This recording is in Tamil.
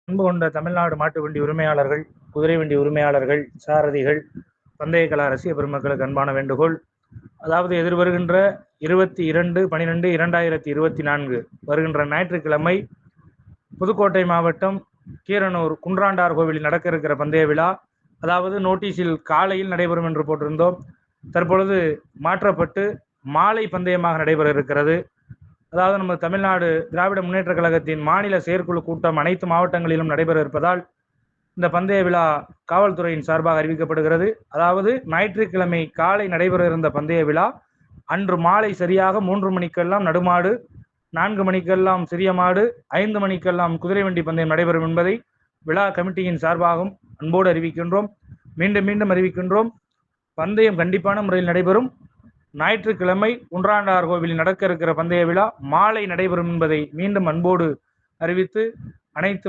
அன்பு கொண்ட தமிழ்நாடு மாட்டு வண்டி உரிமையாளர்கள், குதிரை வண்டி உரிமையாளர்கள், சாரதிகள், பந்தய கலா ரசிக பெருமக்களுக்கு அன்பான வேண்டுகோள். அதாவது எதிர்வருகின்ற 22/12/2024 வருகின்ற ஞாயிற்றுக்கிழமை புதுக்கோட்டை மாவட்டம் கீரனூர் குன்றாண்டார் கோவிலில் நடக்க இருக்கிற பந்தய விழா, அதாவது நோட்டீஸில் காலையில் நடைபெறும் என்று போட்டிருந்தோம். தற்பொழுது மாற்றப்பட்டு மாலை பந்தயமாக நடைபெற இருக்கிறது. அதாவது நம்ம தமிழ்நாடு திராவிட முன்னேற்ற கழகத்தின் மாநில செயற்குழு கூட்டம் அனைத்து மாவட்டங்களிலும் நடைபெற இருப்பதால் இந்த பந்தய விழா காவல்துறையின் சார்பாக அறிவிக்கப்படுகிறது. அதாவது ஞாயிற்றுக்கிழமை காலை நடைபெற இருந்த பந்தய விழா அன்று மாலை சரியாக 3 மணிக்கெல்லாம் நடுமாடு, 4 மணிக்கெல்லாம் சிறிய மாடு, 5 மணிக்கெல்லாம் குதிரை வண்டி பந்தயம் நடைபெறும் என்பதை விழா கமிட்டியின் சார்பாகவும் அன்போடு அறிவிக்கின்றோம். மீண்டும் அறிவிக்கின்றோம். பந்தயம் கண்டிப்பான முறையில் நடைபெறும். ஞாயிற்றுக்கிழமை குன்றாண்டார் கோவிலில் நடக்க இருக்கிற பந்தய விழா மாலை நடைபெறும் என்பதை மீண்டும் அன்போடு அறிவித்து அனைத்து